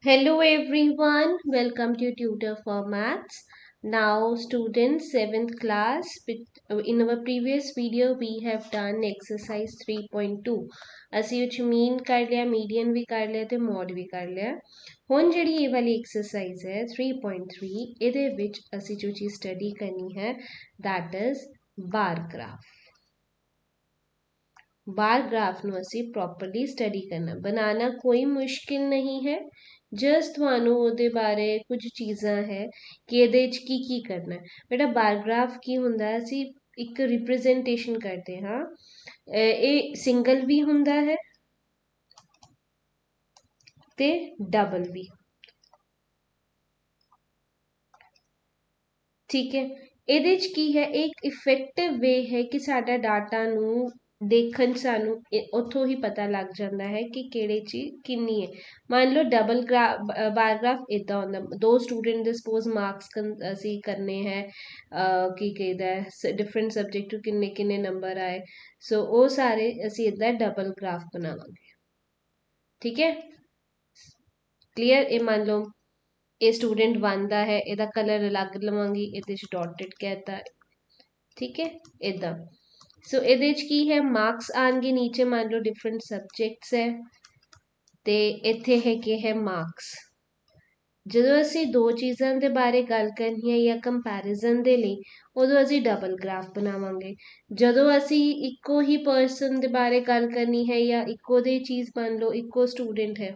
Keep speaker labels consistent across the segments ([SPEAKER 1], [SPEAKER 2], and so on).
[SPEAKER 1] Hello everyone, welcome to Tutor for Maths. Now students 7th class, in our previous video we have done exercise 3.2. ਅਸੀਂ ਉਹ ਮੀਨ ਕਰ ਲਿਆ, median ਵੀ ਕਰ ਲਿਆ ਤੇ ਮੋਡ ਵੀ ਕਰ ਲਿਆ। ਹੁਣ ਜਿਹੜੀ ਇਹ ਵਾਲੀ ਐਕਸਰਸਾਈਜ਼ ਹੈ 3.3, ਇਹਦੇ ਵਿੱਚ ਅਸੀਂ ਜੋ ਚੀਜ਼ ਸਟੱਡੀ ਕਰਨੀ ਹੈ that is bar graph. Bar graph ਨੂੰ ਅਸੀਂ ਪ੍ਰੋਪਰਲੀ ਸਟੱਡੀ ਕਰਨਾ। ਬਣਾਉਣਾ ਕੋਈ ਮੁਸ਼ਕਿਲ ਨਹੀਂ ਹੈ, ਜਸਟ ਤੁਹਾਨੂੰ ਉਹਦੇ ਬਾਰੇ ਕੁਝ ਚੀਜ਼ਾਂ ਹੈ ਕਿ ਇਹਦੇ ਵਿੱਚ ਕੀ ਕੀ ਕਰਨਾ ਹੈ। ਬੇਟਾ ਬਾਰ ਗ੍ਰਾਫ ਕੀ ਹੁੰਦਾ ਹੈ, ਅਸੀਂ ਇੱਕ ਰਿਪਰੈਜ਼ੈਂਟੇਸ਼ਨ ਕਰਦੇ ਹਾਂ। ਇਹ ਸਿੰਗਲ ਵੀ ਹੁੰਦਾ ਹੈ ਤੇ ਡਬਲ ਵੀ, ਠੀਕ ਹੈ। ਇਹਦੇ 'ਚ ਕੀ ਹੈ, ਇੱਕ ਇਫੈਕਟਿਵ ਵੇ ਹੈ ਕਿ ਸਾਡਾ ਡਾਟਾ ਨੂੰ ਦੇਖਣ ਸਾਨੂੰ ਉੱਥੋਂ ਹੀ ਪਤਾ ਲੱਗ ਜਾਂਦਾ ਹੈ ਕਿ ਕਿਹੜੇ ਚੀਜ਼ ਕਿੰਨੀ ਹੈ। ਮੰਨ ਲਓ ਡਬਲ ਬਾਰ ਗ੍ਰਾਫ ਇੱਦਾਂ ਹੁੰਦਾ, ਦੋ ਸਟੂਡੈਂਟ ਦੇ ਸਪੋਜ਼ ਮਾਰਕਸ ਅਸੀਂ ਕਰਨੇ ਹੈ, ਕੀ ਕਹਿੰਦਾ ਡਿਫਰੈਂਟ ਸਬਜੈਕਟ ਤੋਂ ਕਿੰਨੇ ਕਿੰਨੇ ਨੰਬਰ ਆਏ, ਸੋ ਉਹ ਸਾਰੇ ਅਸੀਂ ਇੱਦਾਂ ਡਬਲ ਗ੍ਰਾਫ ਬਣਾਵਾਂਗੇ, ਠੀਕ ਹੈ। ਕਲੀਅਰ। ਇਹ ਮੰਨ ਲਓ ਇਹ ਸਟੂਡੈਂਟ 1 ਦਾ ਹੈ, ਇਹਦਾ ਕਲਰ ਅਲੱਗ ਲਵਾਂਗੀ, ਇਹਦੇ 'ਚ ਡੋਟਡ ਕਹਿਤਾ, ਠੀਕ ਹੈ ਇੱਦਾਂ। ਸੋ ਇਹਦੇ 'ਚ ਕੀ ਹੈ, ਮਾਰਕਸ ਆਉਣਗੇ ਨੀਚੇ, ਮੰਨ ਲਓ ਡਿਫਰੈਂਟ ਸਬਜੈਕਟਸ ਹੈ ਤੇ ਇੱਥੇ ਹੈਗੇ ਹੈ ਮਾਰਕਸ। ਜਦੋਂ ਅਸੀਂ ਦੋ ਚੀਜ਼ਾਂ ਦੇ ਬਾਰੇ ਗੱਲ ਕਰਨੀ ਹੈ ਜਾਂ ਕੰਪੈਰੀਜ਼ਨ ਦੇ ਲਈ, ਉਦੋਂ ਅਸੀਂ ਡਬਲ ਗ੍ਰਾਫ ਬਣਾਵਾਂਗੇ। ਜਦੋਂ ਅਸੀਂ ਇੱਕੋ ਹੀ ਪਰਸਨ ਦੇ ਬਾਰੇ ਗੱਲ ਕਰਨੀ ਹੈ ਜਾਂ ਇੱਕੋ ਦੀ ਚੀਜ਼, ਮੰਨ ਲਓ ਇੱਕੋ ਸਟੂਡੈਂਟ ਹੈ,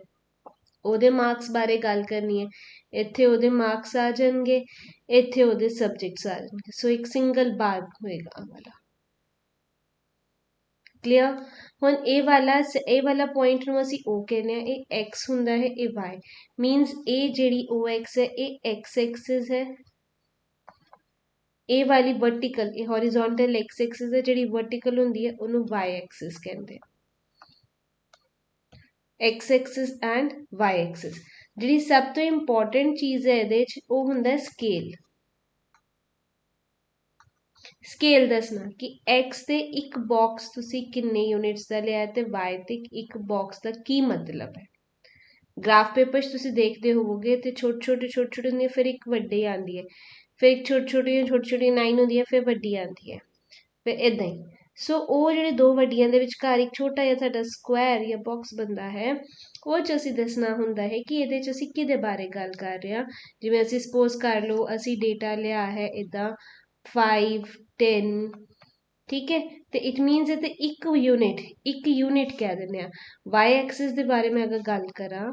[SPEAKER 1] ਉਹਦੇ ਮਾਰਕਸ ਬਾਰੇ ਗੱਲ ਕਰਨੀ ਹੈ, ਇੱਥੇ ਉਹਦੇ ਮਾਰਕਸ ਆ ਜਾਣਗੇ, ਇੱਥੇ ਉਹਦੇ ਸਬਜੈਕਟਸ ਆ ਜਾਣਗੇ, ਸੋ ਇੱਕ ਸਿੰਗਲ ਬਾਰ ਹੋਏਗਾ ਵਾਲਾ। ਕਲੀਅਰ। ਹੁਣ ਇਹ ਵਾਲਾ ਪੁਆਇੰਟ ਨੂੰ ਅਸੀਂ O ਕਹਿੰਦੇ ਹਾਂ, ਇਹ X ਹੁੰਦਾ ਹੈ, ਇਹ Y ਮੀਨਸ ਇਹ ਜਿਹੜੀ OX ਹੈ ਇਹ X ਐਕਸਿਸ ਹੈ, ਇਹ ਵਾਲੀ ਵਰਟੀਕਲ, ਇਹ ਹੌਰੀਜ਼ੌਂਟਲ X ਐਕਸਿਸ ਹੈ, ਜਿਹੜੀ ਵਰਟੀਕਲ ਹੁੰਦੀ ਹੈ ਉਹਨੂੰ Y ਐਕਸਿਸ ਕਹਿੰਦੇ ਆ। X Axis and Y Axis. ਜਿਹੜੀ ਸਭ ਤੋਂ ਇੰਪੋਰਟੈਂਟ ਚੀਜ਼ ਹੈ ਇਹਦੇ 'ਚ ਉਹ ਹੁੰਦਾ ਸਕੇਲ। ਸਕੇਲ ਦੱਸਣਾ ਕਿ X ਤੇ ਇੱਕ ਬਾਕਸ ਤੁਸੀਂ ਕਿੰਨੇ ਯੂਨਿਟਸ ਦਾ ਲਿਆ ਤੇ Y ਤੇ ਇੱਕ ਬਾਕਸ ਦਾ ਕੀ ਮਤਲਬ ਹੈ। ਗ੍ਰਾਫ ਪੇਪਰ 'ਚ ਤੁਸੀਂ ਦੇਖਦੇ ਹੋਵੋਗੇ ਤੇ ਛੋਟੇ ਛੋਟੇ ਹੁੰਦੇ, ਫਿਰ ਇੱਕ ਵੱਡੀ ਆਉਂਦੀ ਹੈ, ਫਿਰ ਇੱਕ ਛੋਟੀ ਲਾਈਨ ਹੁੰਦੀ ਹੈ, ਫਿਰ ਵੱਡੀ ਆਉਂਦੀ ਹੈ, ਫਿਰ ਇੱਦਾਂ ਹੀ। ਸੋ ਉਹ ਜਿਹੜੇ ਦੋ ਵੱਡੀਆਂ ਦੇ ਵਿਚਕਾਰ ਇੱਕ ਛੋਟਾ ਜਿਹਾ ਸਾਡਾ ਸਕੁਆਇਰ ਜਾਂ ਬਾਕਸ ਬਣਦਾ ਹੈ, ਉਹ 'ਚ ਅਸੀਂ ਦੱਸਣਾ ਹੁੰਦਾ ਹੈ ਕਿ ਇਹਦੇ 'ਚ ਅਸੀਂ ਕਿਹਦੇ ਬਾਰੇ ਗੱਲ ਕਰ ਰਹੇ ਹਾਂ। ਜਿਵੇਂ ਅਸੀਂ ਸਪੋਜ਼ ਕਰ ਲਓ ਅਸੀਂ ਡੇਟਾ ਲਿਆ ਹੈ ਇੱਦਾਂ 5 10, ਠੀਕ ਹੈ, ਤੇ ਇਟ ਮੀਨਸ ਇਹ ਤੇ ਇੱਕ ਯੂਨਿਟ ਕਹਿ ਦਿੰਦੇ ਆ। Y ਐਕਸਿਸ ਦੇ ਬਾਰੇ ਮੈਂ ਅਗਰ ਗੱਲ ਕਰਾਂ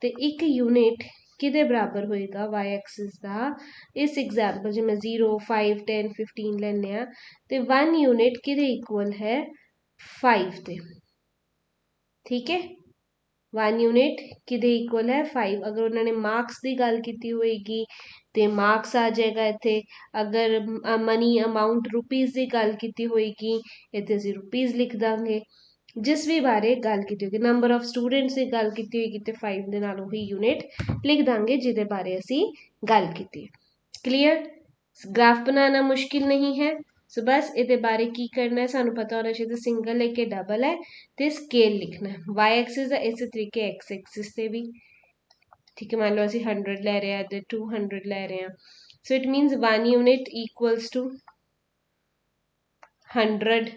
[SPEAKER 1] ਤੇ ਇੱਕ ਯੂਨਿਟ ਕਿਹਦੇ ਬਰਾਬਰ ਹੋਏਗਾ Y ਐਕਸਿਸ ਦਾ। ਇਸ ਐਗਜ਼ਾਮਪਲ ਜਿਵੇਂ 0 5 10 15 ਲੈਂਦੇ ਆ ਤੇ 1 ਯੂਨਿਟ ਕਿਹਦੇ ਇਕੁਅਲ ਹੈ 5 ਦੇ, ਠੀਕ ਹੈ। 1 ਯੂਨਿਟ ਕਿਹਦੇ ਇਕੁਅਲ ਹੈ 5। ਅਗਰ ਉਹਨਾਂ ਨੇ ਮਾਰਕਸ ਦੀ ਗੱਲ ਕੀਤੀ ਹੋਏਗੀ ਤੇ ਮਾਰਕਸ ਆ ਜਾਏਗਾ ਇੱਥੇ। ਅਗਰ ਮਨੀ ਅਮਾਊਂਟ ਰੁਪੀਜ਼ ਦੀ ਗੱਲ ਕੀਤੀ ਹੋਏਗੀ ਇੱਥੇ ਅਸੀਂ ਰੁਪੀਜ਼ ਲਿਖ ਦਾਂਗੇ। ਜਿਸ ਵੀ ਬਾਰੇ ਗੱਲ ਕੀਤੀ ਹੋਏਗੀ, ਨੰਬਰ ਆਫ ਸਟੂਡੈਂਟਸ ਦੀ ਗੱਲ ਕੀਤੀ ਹੋਏਗੀ ਤੇ 5 ਦੇ ਨਾਲ ਉਹੀ ਯੂਨਿਟ ਲਿਖ ਦਾਂਗੇ ਜਿਹਦੇ ਬਾਰੇ ਅਸੀਂ ਗੱਲ ਕੀਤੀ। ਕਲੀਅਰ। ਗ੍ਰਾਫ ਬਣਾਉਣਾ ਮੁਸ਼ਕਿਲ ਨਹੀਂ ਹੈ, ਸੋ ਬਸ ਇਹਦੇ ਬਾਰੇ ਕੀ ਕਰਨਾ ਹੈ ਸਾਨੂੰ ਪਤਾ ਹੋਣਾ ਚਾਹੀਦਾ, ਸਿੰਗਲ ਹੈ ਕਿ ਡਬਲ ਹੈ ਤੇ ਸਕੇਲ ਲਿਖਣਾ ਹੈ। Y ਐਕਸਿਸ ਦਾ ਇਸੇ ਤਰੀਕੇ X ਐਕਸਿਸ ਤੇ ਵੀ, ਠੀਕ ਹੈ। ਮੰਨ ਲਓ ਅਸੀਂ 100 ਲੈ ਰਹੇ ਹਾਂ ਤੇ 200 ਲੈ ਰਹੇ ਹਾਂ, so it means 1 unit equals to 100।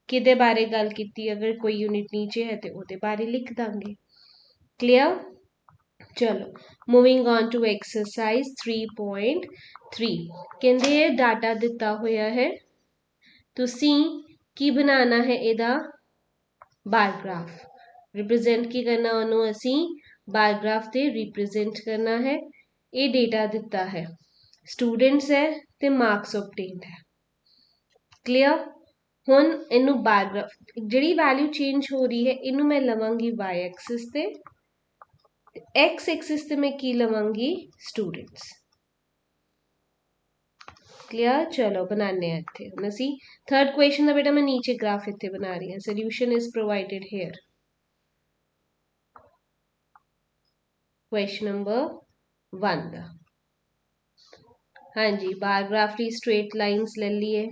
[SPEAKER 1] ਕਿਹਦੇ ਬਾਰੇ ਗੱਲ ਕੀਤੀ, ਅਗਰ ਕੋਈ ਯੂਨਿਟ ਨੀਚੇ ਹੈ ਤੇ ਉਹਦੇ ਬਾਰੇ ਲਿਖ ਦਾਂਗੇ। ਕਲੀਅਰ। ਚਲੋ ਮੂਵਿੰਗ ਔਨ ਟੂ ਐਕਸਰਸਾਈਜ਼ 3.3। ਕਹਿੰਦੇ ਡਾਟਾ ਦਿੱਤਾ ਹੋਇਆ ਹੈ, ਤੁਸੀਂ ਕੀ ਬਣਾਉਣਾ ਹੈ, ਇਹਦਾ ਬਾਰ ਗ੍ਰਾਫ ਰਿਪਰੈਜ਼ੈਂਟ ਕੀ ਕਰਨਾ, ਉਹਨੂੰ ਅਸੀਂ ਬਾਰ ਗ੍ਰਾਫ ਤੇ ਰਿਪਰੈਜ਼ੈਂਟ ਕਰਨਾ ਹੈ। ਇਹ ਡੇਟਾ ਦਿੱਤਾ ਹੈ, ਸਟੂਡੈਂਟਸ ਹੈ ਤੇ ਮਾਰਕਸ ਓਬਟੇਨਡ ਹੈ। ਕਲੀਅਰ। ਹੁਣ ਇਹਨੂੰ ਬਾਰ ਗ੍ਰਾਫ ਜਿਹੜੀ ਵੈਲਿਊ ਚੇਂਜ ਹੋ ਰਹੀ ਹੈ ਇਹਨੂੰ ਮੈਂ ਲਵਾਂਗੀ Y ਐਕਸਿਸ ਤੇ X ਐਕਸਿਸ ਤੇ ਮੈਂ ਕੀ ਲਵਾਂਗੀ ਸਟੂਡੈਂਟਸ। ਕਲੀਅਰ। ਚਲੋ ਬਣਾਉਂਦੇ ਹਾਂ ਇੱਥੇ। ਹੁਣ ਅਸੀਂ ਥਰਡ ਕੁਐਸਚਨ ਦਾ ਬੇਟਾ ਮੈਂ ਨੀਚੇ ਗ੍ਰਾਫ ਇੱਥੇ ਬਣਾ ਰਹੀ ਹਾਂ, solution is provided here. Question number 1 ਦਾ, ਹਾਂਜੀ ਬਾਰ ਗ੍ਰਾਫ ਲਈ ਸਟ੍ਰੇਟ ਲਾਈਨਸ ਲੈ ਲਈਏ।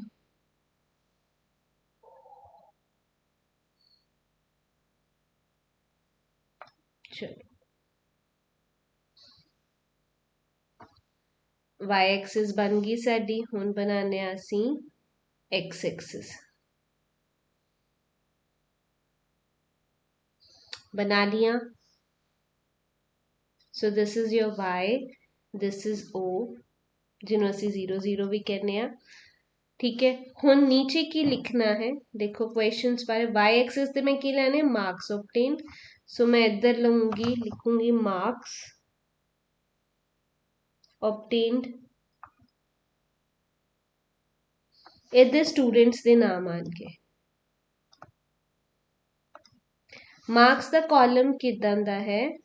[SPEAKER 1] ਚਲੋ y एक्सिस बन गई साडी। हुण बनाने असी x एक्सिस। बना लिया। सो this is your y, this is o, जिन्हों असी 0 0 भी कहने आ। ठीक है, हुण नीचे की लिखना है। देखो क्वेश्चंस बारे y एक्सिस ते मैं की लेने मार्क्स ऑब्टेन्ड। सो मैं इधर लूंगी, लिखूंगी मार्क्स ऑब्टेन्ड। इधर स्टूडेंट्स दे नाम आन के। मार्क्स दा कॉलम किदां दा है,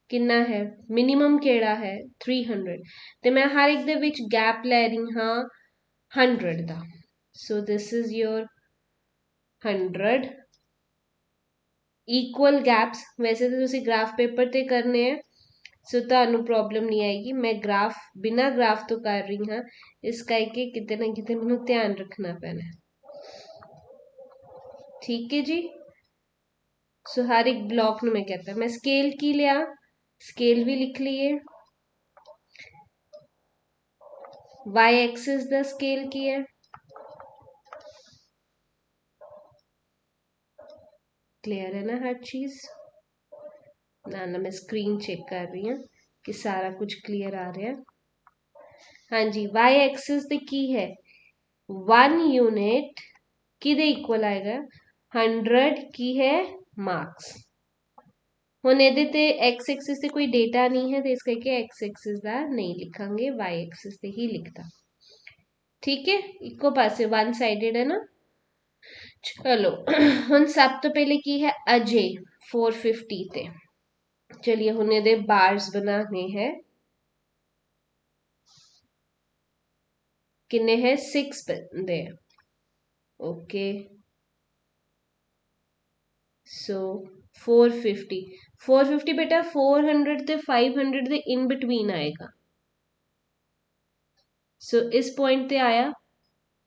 [SPEAKER 1] किन्ना है, मिनिमम केड़ा है 300, ते मैं हर एक दे विच गैप ले रही हाँ 100 दा। सो this is your 100 equal gaps. वैसे तो तुसी ग्राफ पेपर ते करने हैं, सो तुहानू प्रॉब्लम नहीं आएगी। मैं ग्राफ बिना ग्राफ तो कर रही हाँ, इस करके किते ना किते मैनू ध्यान रखना पैना है। ठीक है जी। सो हर एक ब्लॉक में कहता है। मैं स्केल की लिया, स्केल भी लिख लिए। y एक्सिस द स्केल की है। क्लियर है ना हर चीज? ना ना मैं स्क्रीन चेक कर रही हूँ कि सारा कुछ क्लियर आ रहा है। हाँ जी, y एक्सिस द की है 1 यूनिट किदे इक्वल आएगा 100 की है मार्क्स। हुण इहदे ते x एक्सिस से कोई डेटा नहीं है, तो इस करके x एक्सिस दा नहीं लिखांगे, y एक्सिस से ही लिखता। ठीक है, इको पासे वन साइडेड है ना। चलो हुण सब तो पहले की है अजय 450 ते। चलिए हुण इहदे बार्स बनाने हैं। किन्ने है 6 बंदे। ओके, सो 450 बेटा 400 ते 500 दे इन बिटवीन आएगा। सो इस पॉइंट ते आया,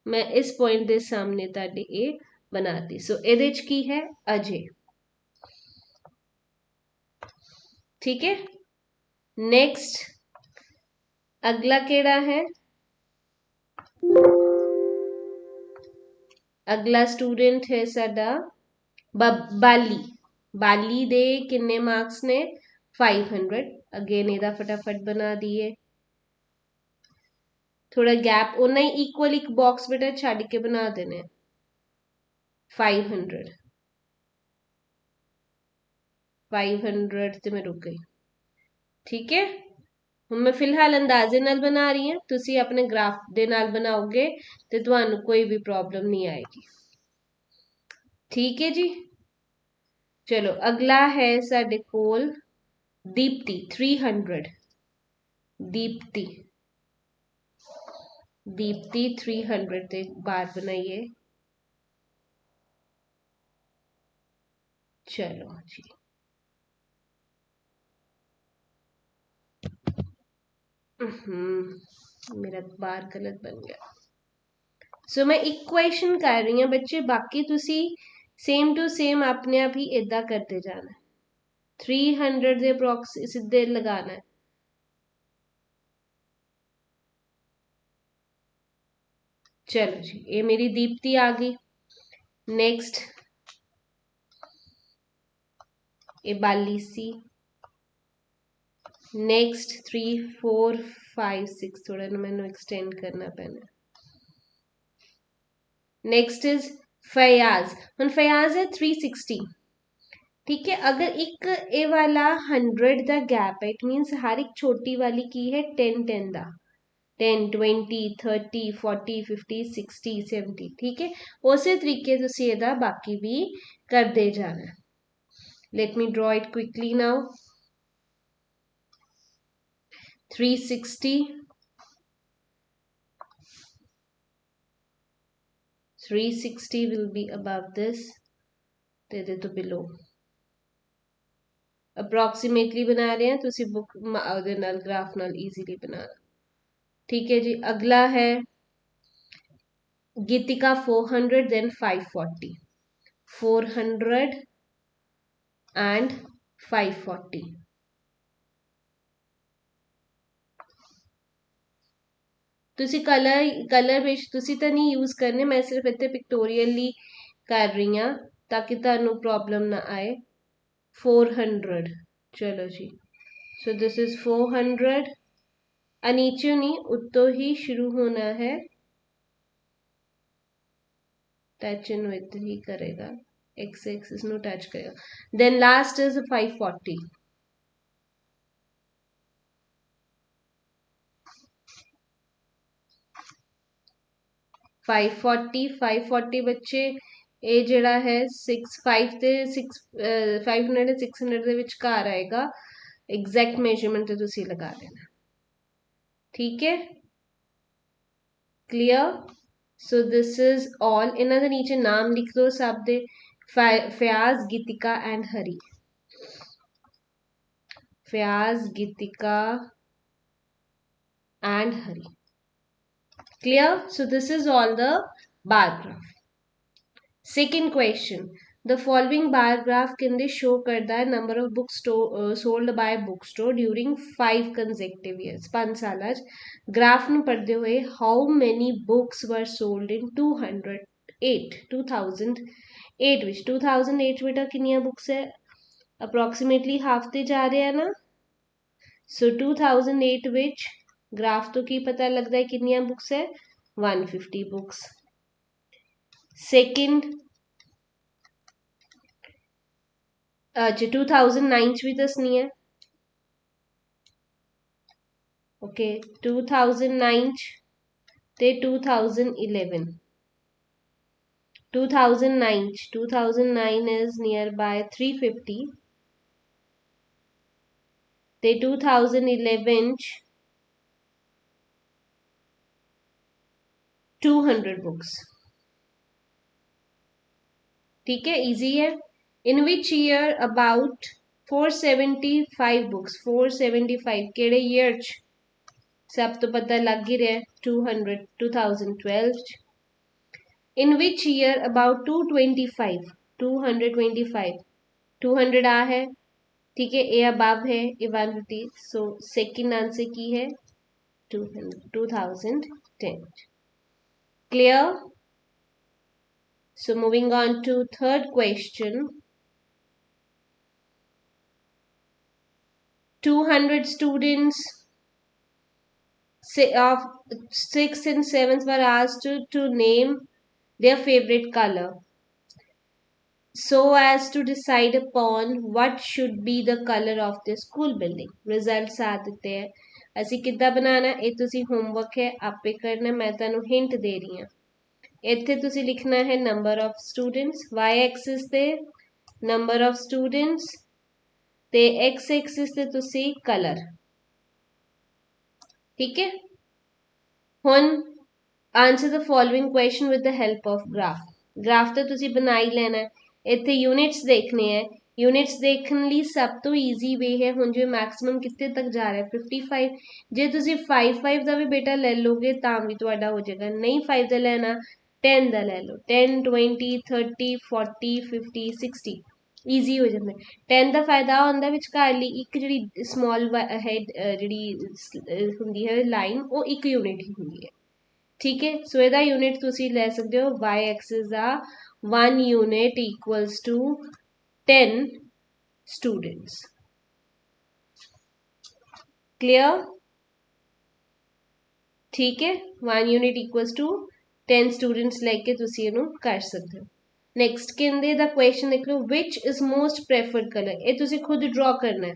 [SPEAKER 1] मैं इस पॉइंट दे सामने ताडे ए बनाती। सो इहदे च की है अजय। ठीक है, नेक्स्ट अगला केड़ा है, अगला स्टूडेंट है साडा बाली। बाली दे किन्ने मार्क्स ने 500। अगेन इहदा फटाफट बना दिए। थोड़ा गैप उन्ना ही इक्वल एक बॉक्स बेटा छड़ के बना देने। 500 ते मैं रुक गई। ठीक है, ਹੁਣ मैं फिलहाल अंदाजे नाल बना रही हूँ, तुसी अपने ग्राफ दे नाल बनाओगे ते तुहानू कोई भी प्रॉब्लम नहीं आएगी। ठीक है जी। चलो अगला है साडे कोल दीप्ति 300। दीप्ति 300 ते बार बनाइए। चलो जी, मेरा बार गलत बन गया। सो मैं इक्वेशन कर रही हूँ बच्चे, बाकी तुसी सेम टू सेम अपने आप ही इदा करते जाना है। 300 दे अप्रॉक्स सीधे लगाना है। चलो जी, ये मेरी दीप्ति आ गई। नेक्स्ट ये बाली सी। नेक्स्ट 3 4 5 6 थोड़ा ना मैंने एक्सटेंड करना पैना। नेक्स्ट इज फयाज। हम फयाज है 360। ठीक है, अगर एक ए वाला 100 दा गैप है, इट मीन्स हर एक छोटी वाली की है 10 10 दा 10 20 30 40 50 60 70। ठीक है, उसे तरीके तुसी एदा बाकी भी करते जाना। Let me draw it quickly now. 360 will be above this, दे दे तो below। अप्रोक्सीमेटली बना रहे हैं, तुसी बुक ਉਹਦੇ ਨਾਲ ग्राफ नाल इजीली बनाना। ठीक है जी, अगला है गीतिका 400 देन 540। 400 and 540। ਤੁਸੀਂ ਕਲਰ ਵਿੱਚ ਤੁਸੀਂ ਤਾਂ ਨਹੀਂ ਯੂਜ਼ ਕਰਨੇ, ਮੈਂ ਸਿਰਫ ਇੱਥੇ ਪਿਕਟੋਰੀਅਲੀ ਕਰ ਰਹੀ ਹਾਂ ਤਾਂ ਕਿ ਤੁਹਾਨੂੰ ਪ੍ਰੋਬਲਮ ਨਾ ਆਏ। 400, ਚਲੋ ਜੀ। सो दिस इज 400, नीचे नहीं उत्तो ही शुरू होना है, टच इन विथ ही करेगा, एक्स एक्सिस नो टच करेगा। देन लास्ट इज 540, 540 बच्चे ये जड़ा है 5 ਤੇ 500 ਤੇ 600 ਦੇ ਵਿਚਕਾਰ ਆਏਗਾ। एग्जैक्ट मेजरमेंट तो तुसी लगा देना, ठीक है, clear. So this is all. इन्हों के नीचे नाम लिख दो सब दे, Fayaz, Geetika and Hari, Fayaz, Geetika and Hari, clear। So this is all the bar graph. Second question, the following bar graph can show करता है number of books sold by bookstore during 5 consecutive years, 5 साल ग्राफ ਨੂੰ ਪੜ੍ਹਦੇ ਹੋਏ how many books were sold in 2008 ਵਿੱਚ 2008 ਬੇਟਾ ਕਿੰਨੀਆਂ books ਹੈ, approximately half ਤੇ ਜਾ ਰਿਹਾ ਨਾ। so 2008 ਵਿੱਚ ग्राफ तो की पता लगता है कितनी बुक्स है, 150 बुक्स। सेकंड, अच्छा 2009 भी दसनी है, ओके 2009 ते 2011, 2009 is nearby 350 ते 2011 200 बुक्स, ठीक है, इजी है। इन विच ईयर अबाउट 475 बुक्स, 475 केड़े ईयर च, सब तो पता लग ही रहा है, 200 2012। इन विच ईयर अबाउट 225 200 आ है, ठीक है, ए अबव है, ए 150, सो सेकंड आंसर की है 2010, clear। So moving on to third question, 200 students of 6th and 7th were asked to name their favorite color so as to decide upon what should be the color of the school building। results आ देते हैं, ਅਸੀਂ ਕਿੱਦਾਂ ਬਣਾਣਾ, ਇਹ ਤੁਸੀਂ homework ਹੈ ਆਪੇ ਕਰਨਾ, ਮੈਂ ਤੁਹਾਨੂੰ ਹਿੰਟ ਦੇ ਰਹੀ ਹਾਂ। ਇੱਥੇ ਤੁਸੀਂ ਲਿਖਣਾ ਹੈ number of students, y Axis ਤੇ ਨੰਬਰ ਆਫ ਸਟੂਡੈਂਟਸ ਤੇ x ਐਕਸਿਸ ਤੇ ਤੁਸੀਂ ਕਲਰ, ठीक है। ਹੁਣ answer the following question with the help of graph तो तुसी बना ही लेना है। इतने यूनिट्स देखने हैं, यूनिट्स देखने लिए सब तो ईजी वे है, हुण जो मैक्सिमम कितने तक जा रहा है 55, जे तुसी 5 का भी बेटा ले लोगे तो भी तुहाडा हो जाएगा, नहीं 5 का लेना 10 का ले लो, 10 20 30 40 50 60 ईजी हो जाता है। 10 का फायदा होंदा विचकारली एक जी स्मॉल हैड जी होंदी है लाइन, वो एक यूनिट ही होंदी है, ठीक है। सो ਇਹਦਾ यूनिट ਤੁਸੀਂ ਲੈ ਸਕਦੇ ਹੋ y एक्सिस ਦਾ 1 unit equals to 10 students, clear, ठीक है। 1 यूनिट इक्वल्स टू 10 स्टूडेंट्स लेके ਤੁਸੀਂ ਇਹਨੂੰ ਕਰ ਸਕਦੇ ਹੋ। नेक्स्ट कहते द क्वेश्चन देख लो, which is most preferred colour, ये तुसी खुद ड्रॉ करना है,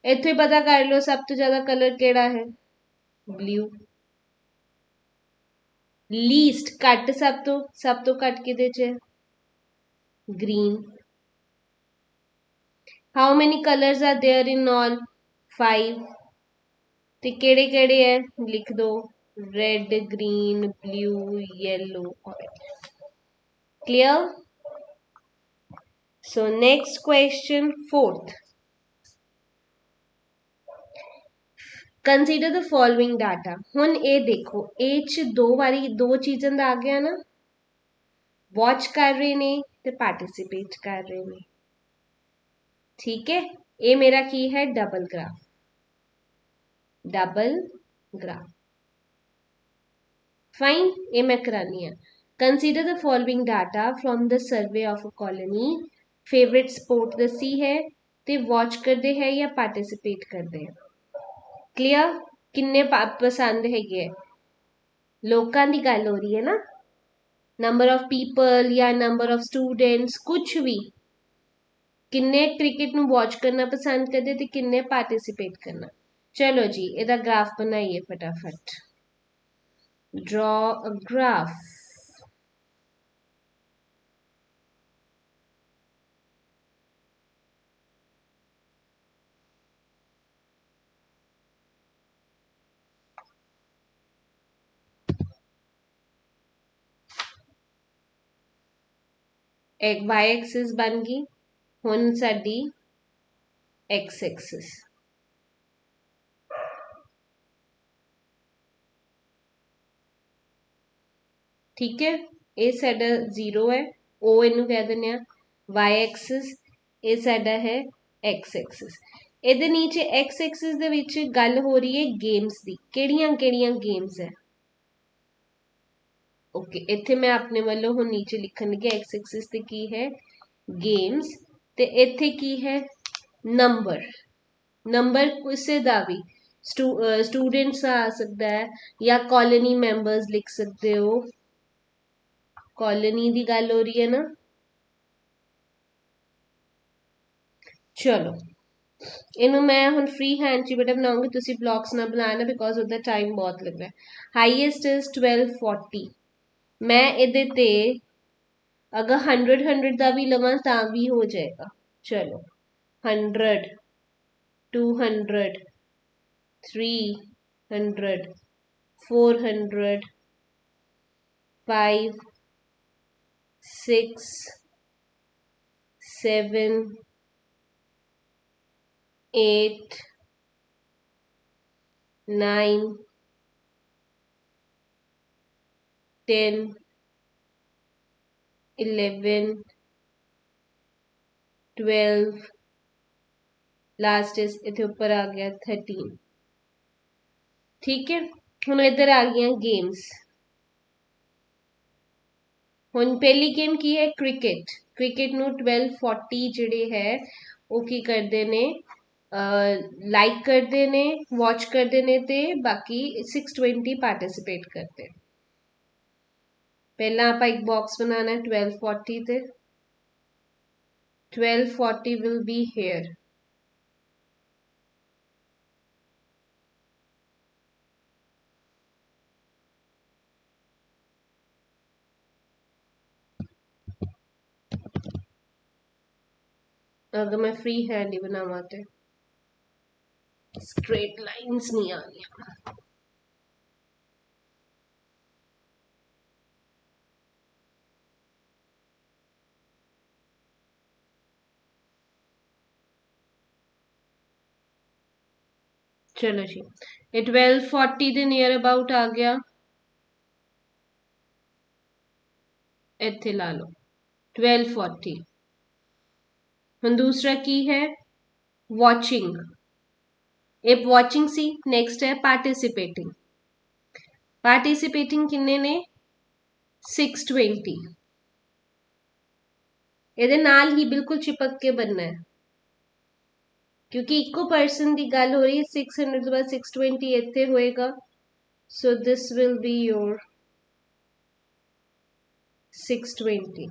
[SPEAKER 1] इत्थे पता कर लो सब तो ज्यादा कलर केड़ा है, ब्लू। लीस्ट घट सब तो घट किदे च, green. How many colours are there in all, 5, ते केड़े केड़े है लिख दो, red green blue yellow orange, clear. So next question fourth, consider the following data. हुण ये देखो ए च 2 वारी 2 चीज़ों का आ गया ना, वॉच कर रहे ने ते पार्टिसिपेट कर रहे ने, ठीक है। ये मेरा की है डबल ग्राफ, फाइन, ये मैं करानी है। Consider the following data from the survey of a colony. Favourite sport दसी है ते वॉच करते हैं या पार्टिसिपेट करते हैं। क्लियर, किन्ने पसंद है, लोगों की गल हो रही है ना, नंबर ऑफ पीपल या नंबर ऑफ स्टूडेंट्स, कुछ भी। किन्ने क्रिकेट ਨੂੰ वॉच करना पसंद करते ते किन्ने पार्टिसिपेट करना। चलो जी, ਇਹਦਾ ग्राफ बनाइए फटाफट। Draw a graph. एक वाई एक्सिस बन गई, हुन साडी एक्स एक्सिस। ठीक है, ये साडा 0 है, ओ इनू कह देने वाई एक्सिस, ये साडा है एक्स एक्सिस। ਇਹਦੇ नीचे एक्स एक्सिस ਦੇ ਵਿੱਚ ਗੱਲ ਹੋ ਰਹੀ है गेम्स ਦੀ, ਕਿਹੜੀਆਂ गेम्स है। ओके, इत्थे मैं अपने वालों हुण नीचे लिखन लगी एक्स एक्सिस ते की है गेम्स, ते इत्थे की है नंबर। नंबर किसी का भी स्टूडेंट्स का आ सकता है या कॉलोनी मैंबर्स लिख सकते हो। कॉलोनी की गल हो रही है ना। चलो, इनू मैं हुण फ्री हैंड च बेटा बनाऊंगी, तुसी ब्लॉक्स ना बनाना बिकॉज उसका टाइम बहुत लग रहा है। Highest is 1240। मैं इहदे ते अगर 100 का भी लवां ता भी हो जाएगा। चलो, 100, 200, 300, 400, 5, 6, 7, 8, 9, 10, 11, 12, लास्ट इस इतने ऊपर आ गया 13। ठीक है, हुण इधर आ गई गेम्स। हुण पहली गेम की है क्रिकेट। क्रिकेट नू 1240 जिहड़े है वो की करते ने, लाइक करते ने, वॉच करते ने, ते बाकी 620 पार्टिसिपेट करते। पहला आप एक बॉक्स बनाना है 1240 ते। 1240 विल बी हेयर। अगर मैं फ्री हैंड ही बनावा तो स्ट्रेट लाइंस नहीं आ रही। चलो जी, ये 1240 के नियर अबाउट आ गया। इत्थे ला लो 1240। हम दूसरा की है वॉचिंग। एक वॉचिंग सी, नेक्स्ट है पार्टिसिपेटिंग। पार्टिसिपेटिंग किन्ने ने 620। ਇਹਦੇ ਨਾਲ ही बिल्कुल चिपक के बनना है क्योंकि इको परसन की गल हो रही है। 600 तो बाद 620 इत्थे होएगा, so this will be your 620।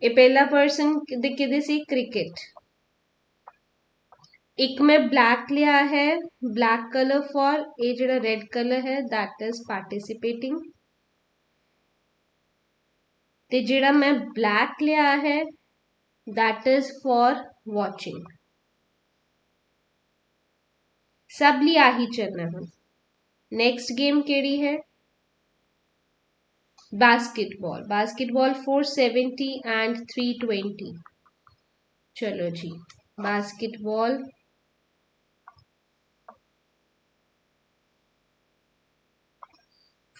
[SPEAKER 1] ये पहला परसन किदे सी क्रिकेट। एक मैं ब्लैक लिया है, ब्लैक कलर फॉर ये जो रेड कलर है दैट इज पार्टिसिपेटिंग। ते जेड़ा मैं ब्लैक लिया है दैट इज फॉर वॉचिंग। सब लिया ही चलना है। नेक्स्ट गेम केड़ी है बास्केटबॉल। Basketball 470 and 320। चलो जी, basketball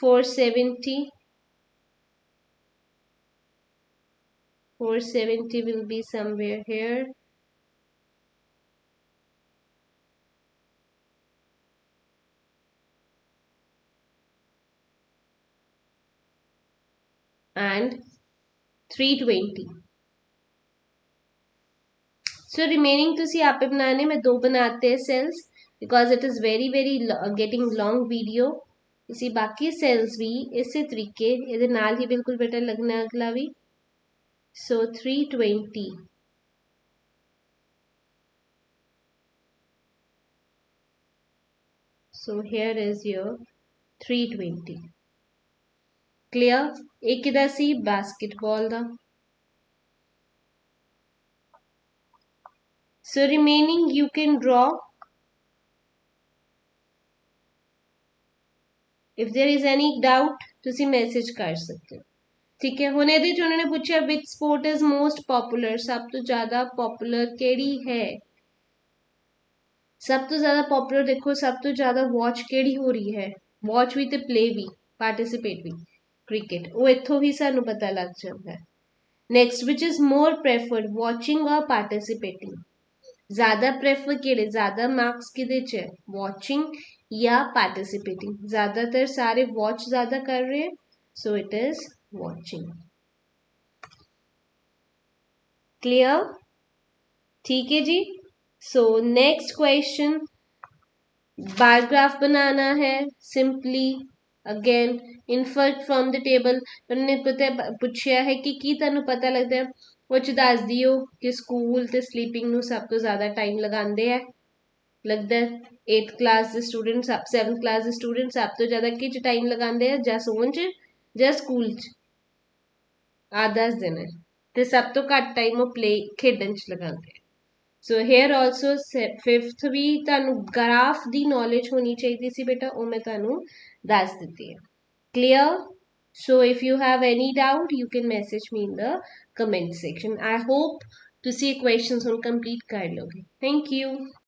[SPEAKER 1] 470। 470 will be somewhere here. and 320. So remaining ਤੁਸੀਂ ਆਪੇ ਬਣਾने, मैं 2 बनाते हैं cells because it is very getting long video. इसी बाकी cells भी इसी तरीके ਇਹਦੇ ਨਾਲ ही बिल्कुल बेटा लगना अगला भी. So 320. So here is your 320. Clear? एक किदा सी basketball the. So remaining you can draw. If there is any doubt ਤੁਸੀਂ मैसेज कर सकते हो. ठीक है, हुण ਇਹਦੇ ਚ ਉਹਨਾਂ ਨੇ ਪੁੱਛਿਆ which sport is most popular, ਸਭ ਤੋਂ ਜ਼ਿਆਦਾ ਪਪੂਲਰ ਕਿਹੜੀ ਹੈ. ਸਭ ਤੋਂ ਜ਼ਿਆਦਾ ਪਪੂਲਰ ਦੇਖੋ, ਸਭ ਤੋਂ ਜ਼ਿਆਦਾ ਵਾਚ ਕਿਹੜੀ ਹੋ ਰਹੀ ਹੈ, ਵਾਚ ਵੀ ਤੇ ਪਲੇ ਵੀ, ਪਾਰਟਿਸਿਪੇਟ ਵੀ, ਕ੍ਰਿਕਟ. ਉਹ ਇੱਥੋਂ ਹੀ ਸਾਨੂੰ ਪਤਾ ਲੱਗ ਜਾਂਦਾ ਹੈ. Next which is more preferred, watching ਔਰ ਪਾਰਟਿਸਿਪੇਟਿੰਗ. ਜ਼ਿਆਦਾ ਪ੍ਰੈਫਰ ਕਿਹੜੇ, ਜ਼ਿਆਦਾ ਮਾਰਕਸ ਕਿਹਦੇ ਚ ਹੈ, ਵਾਚਿੰਗ ਜਾਂ ਪਾਰਟਿਸਿਪੇਟਿੰਗ. ਜ਼ਿਆਦਾਤਰ ਸਾਰੇ ਵਾਚ ਜ਼ਿਆਦਾ ਕਰ ਰਹੇ ਹੈ, so it is watching. Clear? ठीक है जी. So next question, bar graph बनाना है. Simply again infer from the table. उन्होंने पूछा है कि की तुहानू पता लगता है, वो दस दियो कि स्कूल ते स्लीपिंग नू सब तो ज़्यादा टाइम लगाते हैं. लगता है 8th क्लास के स्टूडेंट, 7th क्लास के स्टूडेंट सब तो ज़्यादा कि टाइम लगाते हैं, ਜਾਂ ਸੌਣ ਚ ਜਾਂ ਸਕੂਲ ਚ. ਆ ਦੱਸ ਦੇਣਾ ਤੇ ਸਭ ਤੋਂ ਘੱਟ ਟਾਈਮ ਉਹ ਪਲੇ ਖੇਡਣ ਚ ਲਗਾਉਂਦੇ ਆ. ਸੋ ਹੇਅਰ ਆਲਸੋ 5th ਵੀ ਤੁਹਾਨੂੰ ਗ੍ਰਾਫ ਦੀ ਨੌਲੇਜ ਹੋਣੀ ਚਾਹੀਦੀ ਸੀ ਬੇਟਾ, ਉਹ ਮੈਂ ਤੁਹਾਨੂੰ ਦੱਸ ਦਿੱਤੀ ਹੈ. Clear? So if you have any doubt you can message me in the comment section. I hope ਤੁਸੀਂ ਇਹ ਕੁਐਸਚਨਸ ਹੁਣ ਕੰਪਲੀਟ ਕਰ ਲਓਗੇ. Thank you.